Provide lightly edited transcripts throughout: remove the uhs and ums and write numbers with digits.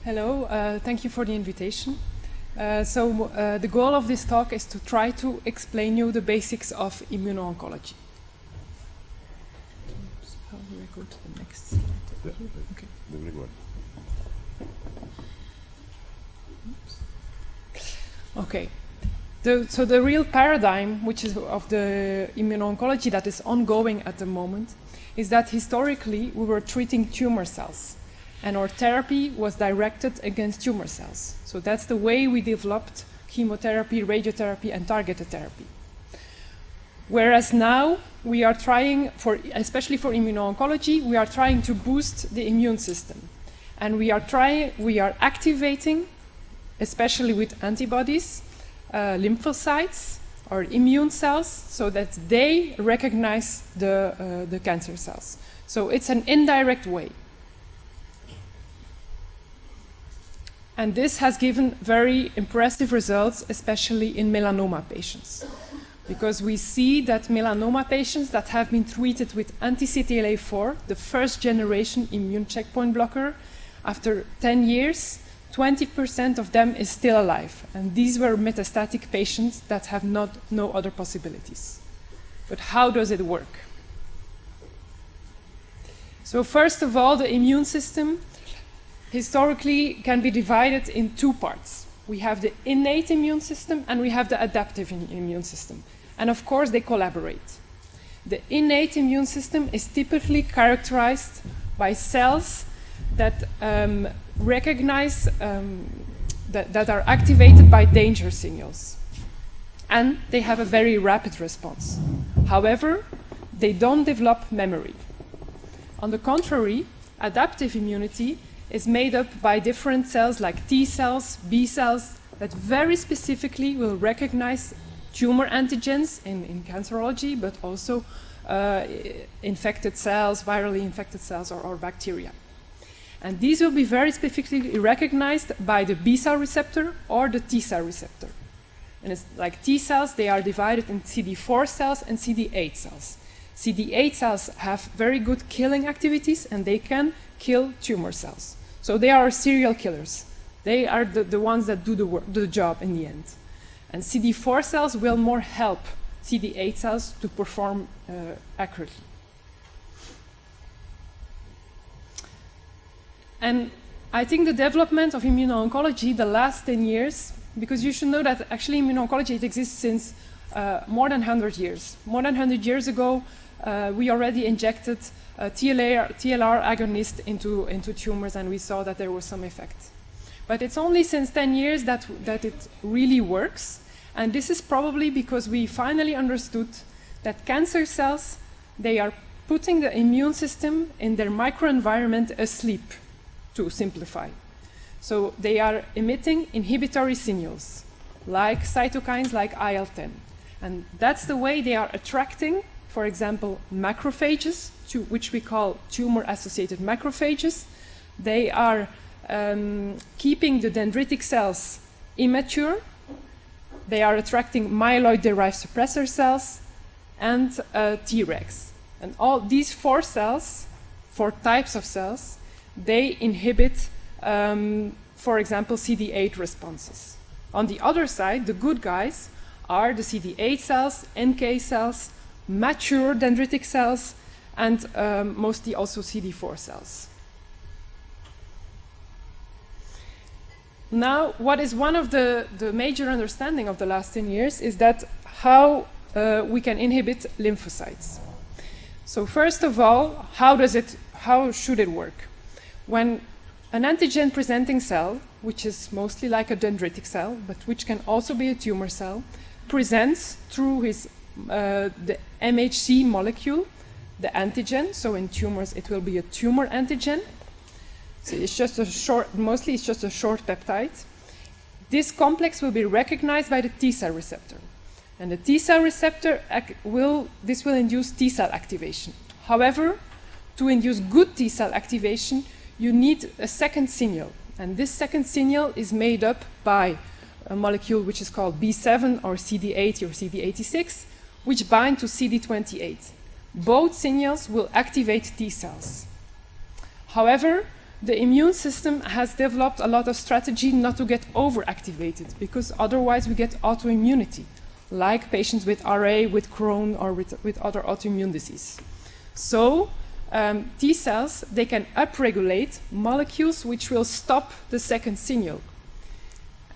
Hello, thank you for the invitation. The goal of this talk is to try to explain you the basics of immuno-oncology. How do I go to the next slide? Yeah. Okay. Okay. So the real paradigm, which is of the immuno-oncology that is ongoing at the moment, is that historically we were treating tumor cells, and our therapy was directed against tumor cells. So that's the way we developed chemotherapy, radiotherapy, and targeted therapy. Whereas now we are trying, especially for immuno-oncology, we are trying to boost the immune system, and we are activating, especially with antibodies, lymphocytes or immune cells, so that they recognize the cancer cells. So it's an indirect way. And this has given very impressive results, especially in melanoma patients. Because we see that melanoma patients that have been treated with anti-CTLA-4, the first generation immune checkpoint blocker, after 10 years, 20% of them is still alive. And these were metastatic patients that have no other possibilities. But how does it work? So first of all, the immune system historically can be divided in two parts. We have the innate immune system and we have the adaptive immune system. And of course, they collaborate. The innate immune system is typically characterized by cells that recognize, that are activated by danger signals. And they have a very rapid response. However, they don't develop memory. On the contrary, adaptive immunity is made up by different cells like T cells, B cells, that very specifically will recognize tumor antigens in cancerology, but also infected cells, virally infected cells, or bacteria. And these will be very specifically recognized by the B cell receptor or the T cell receptor. And it's like T cells, they are divided in CD4 cells and CD8 cells. CD8 cells have very good killing activities and they can kill tumor cells. So they are serial killers. They are the ones that do the job in the end. And CD4 cells will more help CD8 cells to perform accurately. And I think the development of immuno-oncology the last 10 years, because you should know that actually immuno-oncology it exists since more than 100 years. More than 100 years ago, we already injected TLR agonist into tumors, and we saw that there was some effect. But it's only since 10 years that it really works, and this is probably because we finally understood that cancer cells, they are putting the immune system in their microenvironment asleep, to simplify. So they are emitting inhibitory signals, like cytokines like IL-10. And that's the way they are attracting, for example, macrophages, which we call tumor-associated macrophages. They are keeping the dendritic cells immature. They are attracting myeloid-derived suppressor cells and Tregs. And all these four types of cells, they inhibit, for example, CD8 responses. On the other side, the good guys are the CD8 cells, NK cells, mature dendritic cells, and mostly also CD4 cells. Now, what is one of the major understanding of the last 10 years is that how we can inhibit lymphocytes. So first of all, how should it work? When an antigen-presenting cell, which is mostly like a dendritic cell, but which can also be a tumor cell, presents through the MHC molecule, the antigen. So in tumors, it will be a tumor antigen. So it's just mostly it's just a short peptide. This complex will be recognized by the T cell receptor. And the T cell receptor will induce T cell activation. However, to induce good T cell activation, you need a second signal. And this second signal is made up by a molecule which is called B7 or CD8 or CD86, which bind to CD28. Both signals will activate T cells. However, the immune system has developed a lot of strategy not to get overactivated, because otherwise we get autoimmunity, like patients with RA, with Crohn, or with other autoimmune disease. So T cells, they can upregulate molecules which will stop the second signal.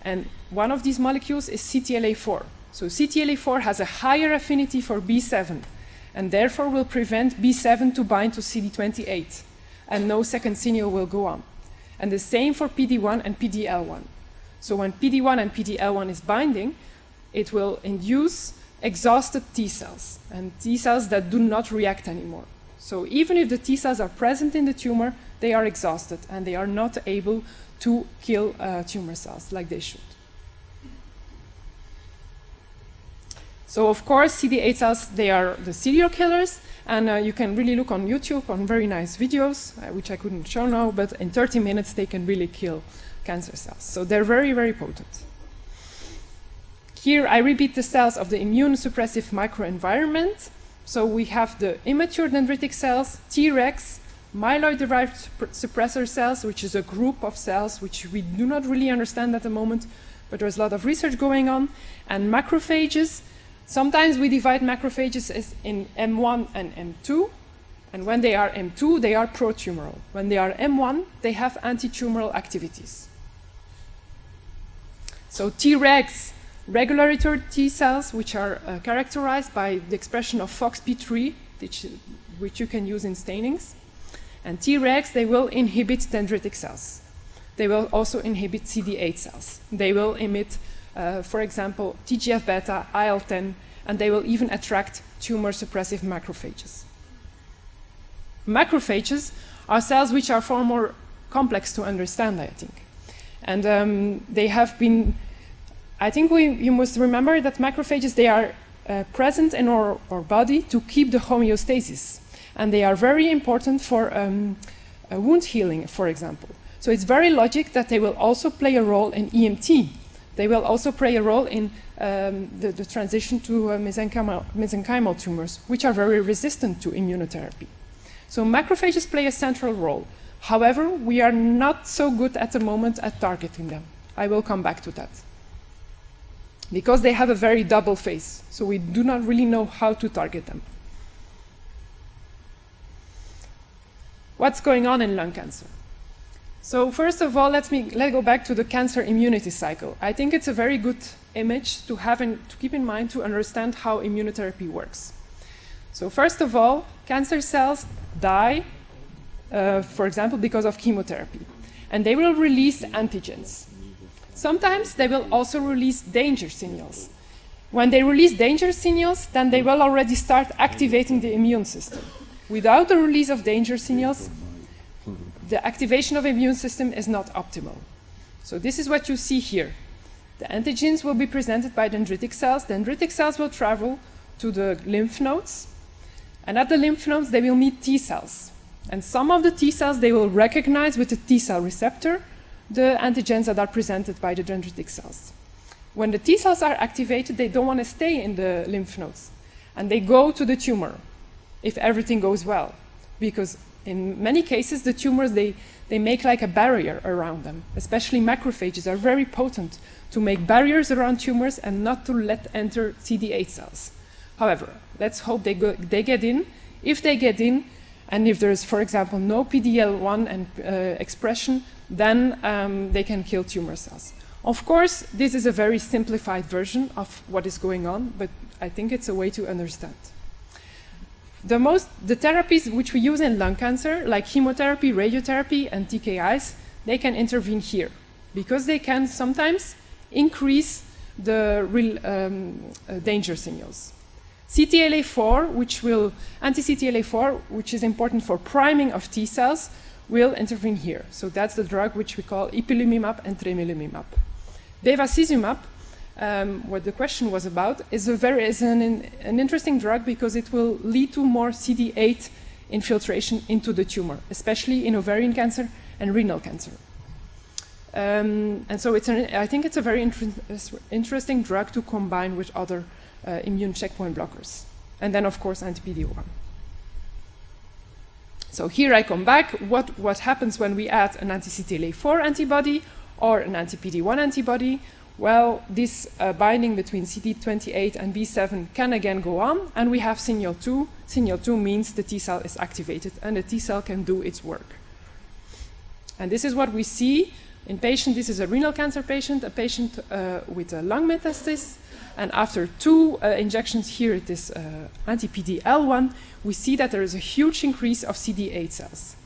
And one of these molecules is CTLA4. So CTLA4 has a higher affinity for B7, and therefore will prevent B7 to bind to CD28, and no second signal will go on. And the same for PD1 and PDL1. So when PD1 and PDL1 is binding, it will induce exhausted T cells, and T cells that do not react anymore. So even if the T cells are present in the tumor, they are exhausted, and they are not able to kill tumor cells like they should. So of course, CD8 cells, they are the serial killers, and you can really look on YouTube on very nice videos, which I couldn't show now, but in 30 minutes they can really kill cancer cells. So they're very, very potent. Here I repeat the cells of the immunosuppressive microenvironment. So we have the immature dendritic cells, Tregs, myeloid-derived suppressor cells, which is a group of cells which we do not really understand at the moment, but there's a lot of research going on, and macrophages. Sometimes we divide macrophages as in M1 and M2, and when they are M2, they are pro-tumoral. When they are M1, they have anti-tumoral activities. So Tregs, regulatory T cells, which are characterized by the expression of FOXP3, which you can use in stainings. And Tregs, they will inhibit dendritic cells. They will also inhibit CD8 cells. They will emit, for example, TGF-beta, IL-10, and they will even attract tumor-suppressive macrophages. Macrophages are cells which are far more complex to understand, I think. And they have been, I think you must remember that macrophages, they are present in our body to keep the homeostasis. And they are very important for wound healing, for example. So it's very logical that they will also play a role in EMT. They will also play a role in the transition to mesenchymal tumors, which are very resistant to immunotherapy. So macrophages play a central role. However, we are not so good at the moment at targeting them. I will come back to that. Because they have a very double face, so we do not really know how to target them. What's going on in lung cancer? So first of all, let's go back to the cancer immunity cycle. I think it's a very good image to have and to keep in mind to understand how immunotherapy works. So first of all, cancer cells die, for example, because of chemotherapy, and they will release antigens. Sometimes they will also release danger signals. When they release danger signals, then they will already start activating the immune system. Without the release of danger signals, the activation of the immune system is not optimal. So this is what you see here. The antigens will be presented by dendritic cells. Dendritic cells will travel to the lymph nodes, and at the lymph nodes they will meet T cells. And some of the T cells, they will recognize with the T cell receptor the antigens that are presented by the dendritic cells. When the T cells are activated, they don't want to stay in the lymph nodes, and they go to the tumor if everything goes well, because in many cases the tumors, they make like a barrier around them. Especially macrophages are very potent to make barriers around tumors and not to let enter CD8 cells. However, let's hope they get in. If they get in, and if there is, for example, no PDL1 and expression, then they can kill tumor cells. Of course, this is a very simplified version of what is going on, but I think it's a way to understand. The therapies which we use in lung cancer, like chemotherapy, radiotherapy, and TKIs, they can intervene here because they can sometimes increase the real danger signals. CTLA4, anti-CTLA4, which is important for priming of T cells, will intervene here. So that's the drug which we call ipilimumab and tremelimumab. Bevacizumab, what the question was about, is an interesting drug because it will lead to more CD8 infiltration into the tumor, especially in ovarian cancer and renal cancer. And so I think it's a very interesting drug to combine with other immune checkpoint blockers. And then, of course, anti-PD-1. So here I come back. What happens when we add an anti-CTLA4 antibody or an anti-PD-1 antibody? Well, this binding between CD28 and B7 can again go on, and we have signal 2. Signal 2 means the T cell is activated, and the T cell can do its work. And this is what we see in patient. This is a renal cancer patient, a patient with a lung metastasis. And after 2 injections here at this anti-PD-L1, we see that there is a huge increase of CD8 cells.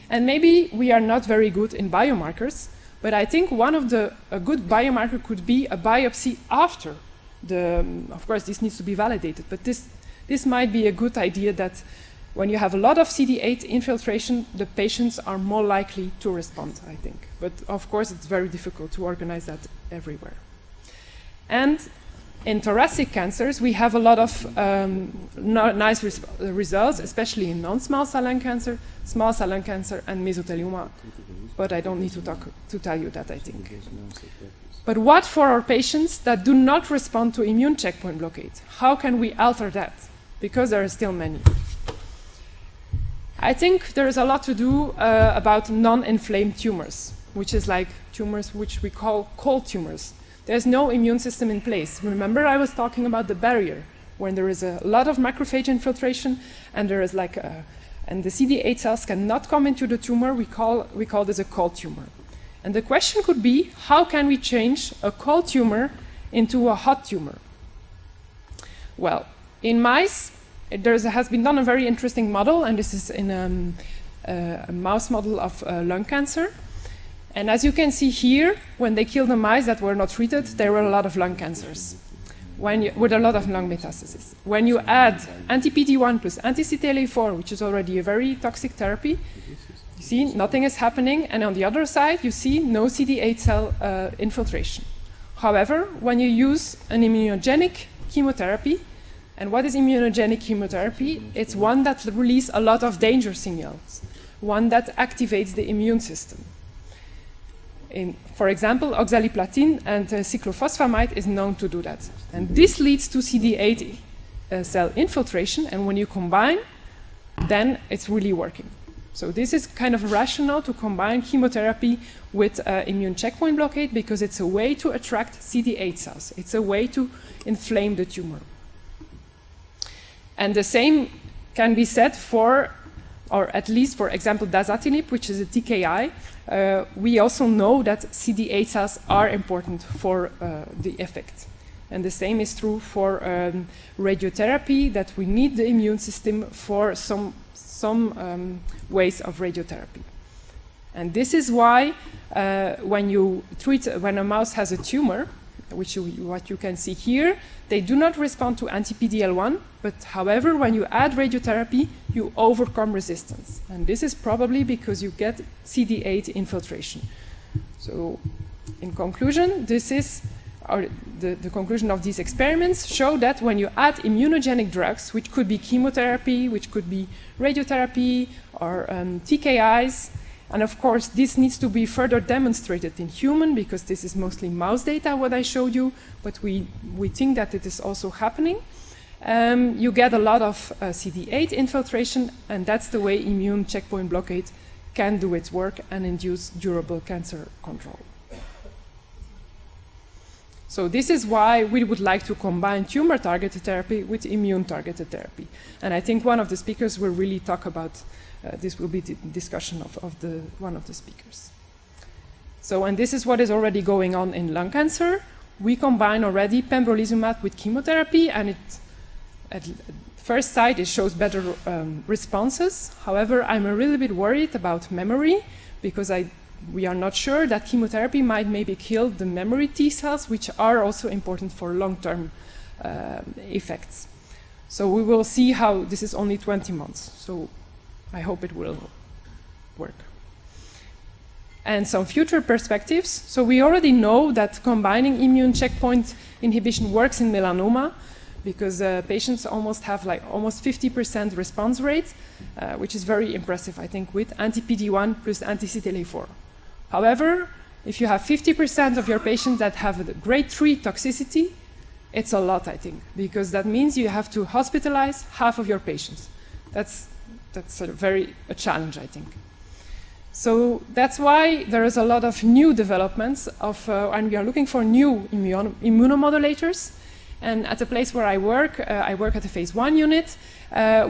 And maybe we are not very good in biomarkers, but I think one of a good biomarker could be a biopsy after the, of course this needs to be validated, but this might be a good idea that when you have a lot of CD8 infiltration, the patients are more likely to respond, I think. But of course it's very difficult to organize that everywhere. And in thoracic cancers, we have a lot of nice results, especially in non-small cell lung cancer, small cell lung cancer, and mesothelioma. But I don't need to tell you that, I think. But what for our patients that do not respond to immune checkpoint blockade? How can we alter that? Because there are still many. I think there is a lot to do about non-inflamed tumors, which is like tumors which we call cold tumors. There's no immune system in place. Remember I was talking about the barrier, when there is a lot of macrophage infiltration and there is like and the CD8 cells cannot come into the tumor, we call this a cold tumor. And the question could be, how can we change a cold tumor into a hot tumor? Well, in mice, there has been done a very interesting model, and this is in a mouse model of lung cancer. And as you can see here, when they killed the mice that were not treated, there were a lot of lung cancers, with a lot of lung metastases. When you add anti-PD-1 plus anti-CTLA4, which is already a very toxic therapy, you see nothing is happening, and on the other side, you see no CD8 cell infiltration. However, when you use an immunogenic chemotherapy, and what is immunogenic chemotherapy? It's one that releases a lot of danger signals, one that activates the immune system. For example, oxaliplatin and cyclophosphamide is known to do that. And this leads to CD8 cell infiltration, and when you combine, then it's really working. So this is kind of rational to combine chemotherapy with immune checkpoint blockade, because it's a way to attract CD8 cells. It's a way to inflame the tumor. And the same can be said for, or at least for example, dasatinib, which is a TKI. We also know that CD8 cells are important for the effect. And the same is true for radiotherapy, that we need the immune system for some ways of radiotherapy. And this is why when a mouse has a tumor, what you can see here, they do not respond to anti-PD-L1, but however, when you add radiotherapy, you overcome resistance. And this is probably because you get CD8 infiltration. So, in conclusion, this is the conclusion of these experiments show that when you add immunogenic drugs, which could be chemotherapy, which could be radiotherapy, or TKIs, and of course, this needs to be further demonstrated in human, because this is mostly mouse data, what I showed you, but we think that it is also happening. You get a lot of CD8 infiltration, and that's the way immune checkpoint blockade can do its work and induce durable cancer control. So this is why we would like to combine tumor-targeted therapy with immune-targeted therapy. And I think one of the speakers will really talk about this will be the discussion of one of the speakers. So, and this is what is already going on in lung cancer. We combine already pembrolizumab with chemotherapy, and at first sight it shows better responses. However, I'm a little bit worried about memory, because we are not sure that chemotherapy might maybe kill the memory T cells, which are also important for long-term effects. So we will see how this is only 20 months. So I hope it will work. And some future perspectives. So we already know that combining immune checkpoint inhibition works in melanoma, because patients almost have almost 50% response rate, which is very impressive, I think, with anti-PD-1 plus anti-CTLA4. However, if you have 50% of your patients that have a grade 3 toxicity, it's a lot, I think, because that means you have to hospitalize half of your patients. That's that's a challenge, I think. So that's why there is a lot of new developments and we are looking for new immunomodulators. And at the place where I work at the phase 1 unit.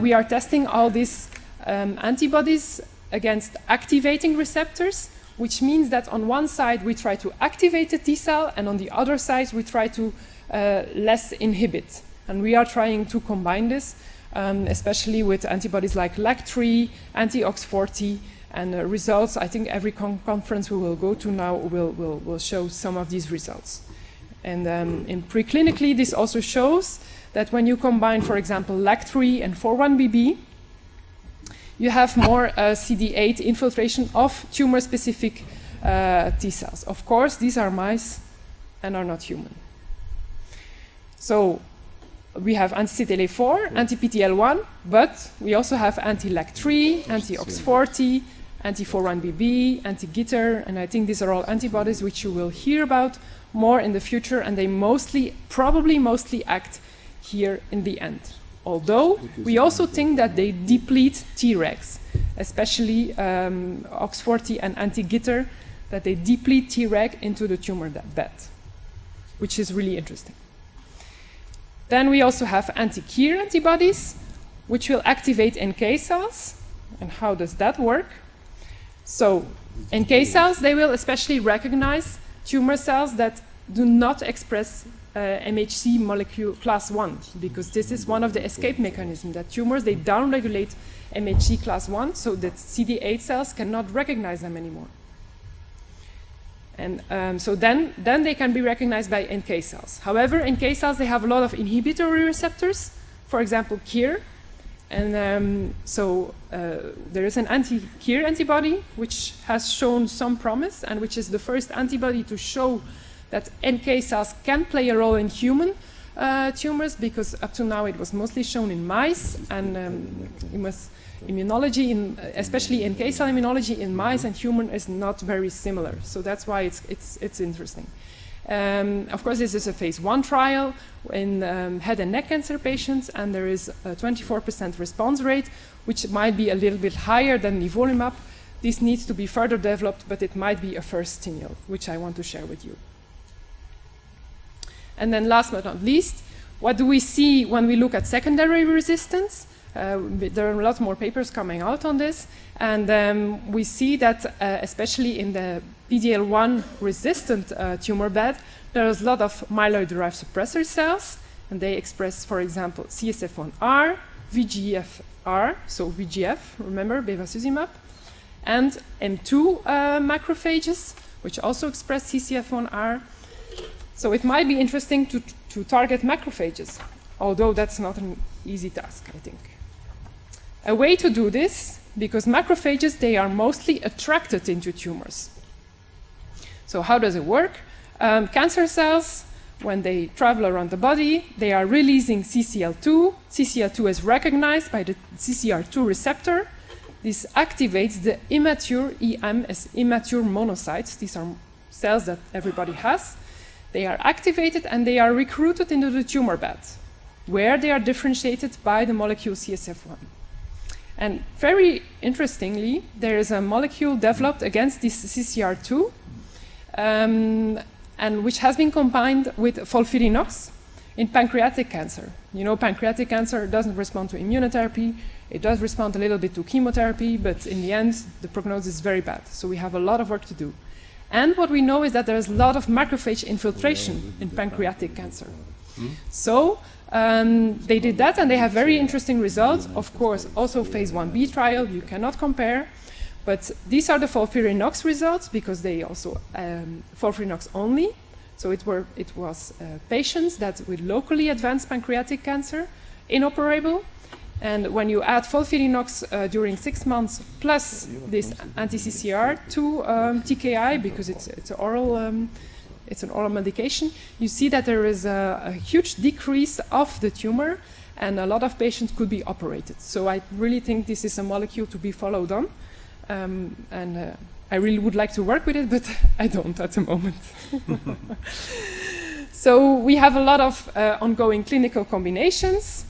We are testing all these antibodies against activating receptors, which means that on one side we try to activate the T cell, and on the other side we try to less inhibit. And we are trying to combine this, especially with antibodies like LAG3, anti-OX40, and results. I think every conference we will go to now will show some of these results. And in preclinically, this also shows that when you combine, for example, LAG3 and 4-1BB, you have more CD8 infiltration of tumor-specific T cells. Of course, these are mice and are not human. So we have anti-CTLA4, anti-PTL1, but we also have anti-LAG3, anti-OX40, anti-4-1BB, anti-GITR, and I think these are all antibodies which you will hear about more in the future, and they probably mostly act here in the end. Although we also think that they deplete Tregs, especially OX40 and anti-GITR, that they deplete Treg into the tumor bed, which is really interesting. Then we also have anti-KIR antibodies, which will activate NK cells. And how does that work? So NK cells, they will especially recognize tumor cells that do not express MHC molecule class 1, because this is one of the escape mechanisms, that tumors, they downregulate MHC class 1, so that CD8 cells cannot recognize them anymore. And so then they can be recognized by NK cells. However, NK cells, they have a lot of inhibitory receptors, for example, KIR. And so there is an anti-KIR antibody, which has shown some promise, and which is the first antibody to show that NK cells can play a role in human tumors, because up to now it was mostly shown in mice, and it was immunology, especially NK cell immunology in mice and human, is not very similar. So that's why it's interesting. Of course, this is a phase 1 trial in head and neck cancer patients, and there is a 24% response rate, which might be a little bit higher than nivolumab. This needs to be further developed, but it might be a first signal, which I want to share with you. And then last but not least, what do we see when we look at secondary resistance? There are a lot more papers coming out on this, and we see that especially in the PD-L1 resistant tumor bed, there is a lot of myeloid-derived suppressor cells, and they express, for example, CSF1R, VEGFR, so VEGF, remember, bevacizumab, and M2 macrophages, which also express CSF1R. So it might be interesting to target macrophages, although that's not an easy task, I think. A way to do this, because macrophages, they are mostly attracted into tumors. So how does it work? Cancer cells, when they travel around the body, they are releasing CCL2. CCL2 is recognized by the CCR2 receptor. This activates the immature EM as immature monocytes. These are cells that everybody has. They are activated and they are recruited into the tumor bed, where they are differentiated by the molecule CSF1. And very interestingly, there is a molecule developed against this CCR2, and which has been combined with FOLFIRINOX in pancreatic cancer. You know, pancreatic cancer doesn't respond to immunotherapy. It does respond a little bit to chemotherapy, but in the end, the prognosis is very bad. So we have a lot of work to do. And what we know is that there's a lot of macrophage infiltration in pancreatic cancer. So they did that, and they have very interesting results. Of course, also phase 1b trial, you cannot compare. But these are the FOLFIRINOX results, because they also FOLFIRINOX only. So it was patients that with locally advanced pancreatic cancer, inoperable. And when you add FOLFIRINOX during 6 months plus this anti-CCR to TKI, because it's an oral medication, you see that there is a huge decrease of the tumor, and a lot of patients could be operated. So I really think this is a molecule to be followed on, and I really would like to work with it, but I don't at the moment. So we have a lot of ongoing clinical combinations.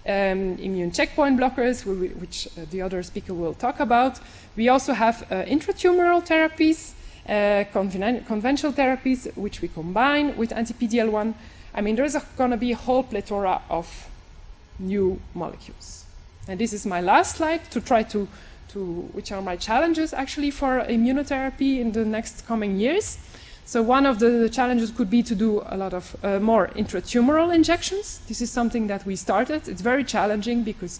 immune checkpoint blockers, which the other speaker will talk about. We also have intratumoral therapies, conventional therapies, which we combine with anti-PD-L1. I mean, there's going to be a whole plethora of new molecules. And this is my last slide to try to which are my challenges actually for immunotherapy in the next coming years. So one of the challenges could be to do a lot of more intratumoral injections. This is something that we started. It's very challenging because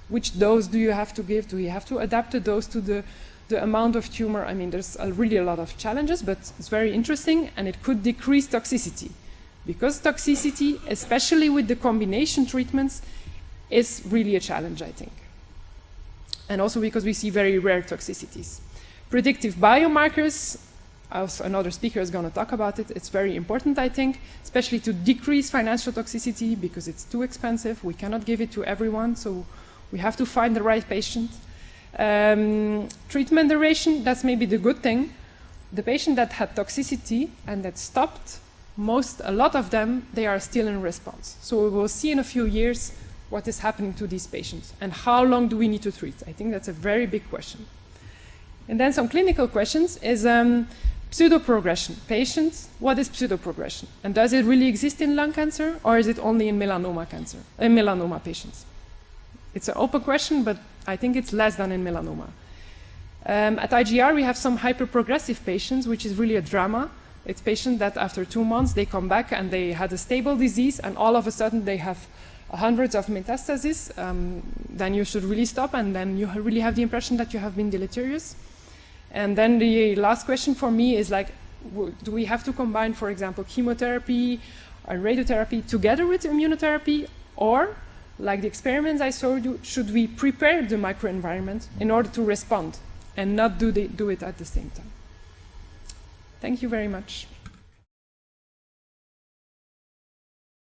which dose do you have to give? Do you have to adapt the dose to the amount of tumor? I mean, there's really a lot of challenges, but it's very interesting, and it could decrease toxicity. Because toxicity, especially with the combination treatments, is really a challenge, I think. And also because we see very rare toxicities. Predictive biomarkers, as another speaker is going to talk about it, it's very important, I think, especially to decrease financial toxicity because it's too expensive. We cannot give it to everyone, so we have to find the right patient. Treatment duration, that's maybe the good thing. The patient that had toxicity and that stopped, a lot of them, they are still in response. So we will see in a few years what is happening to these patients and how long do we need to treat. I think that's a very big question. And then some clinical questions is pseudoprogression. Patients, what is pseudoprogression? And does it really exist in lung cancer or is it only in melanoma patients? It's an open question, but I think it's less than in melanoma. At IGR, we have some hyperprogressive patients, which is really a drama. It's patients that after 2 months, they come back and they had a stable disease and all of a sudden they have hundreds of metastases. Then you should really stop and then you really have the impression that you have been deleterious. And then the last question for me is like, do we have to combine, for example, chemotherapy and radiotherapy together with immunotherapy, or like the experiments I showed you, should we prepare the microenvironment in order to respond and not do it at the same time? Thank you very much.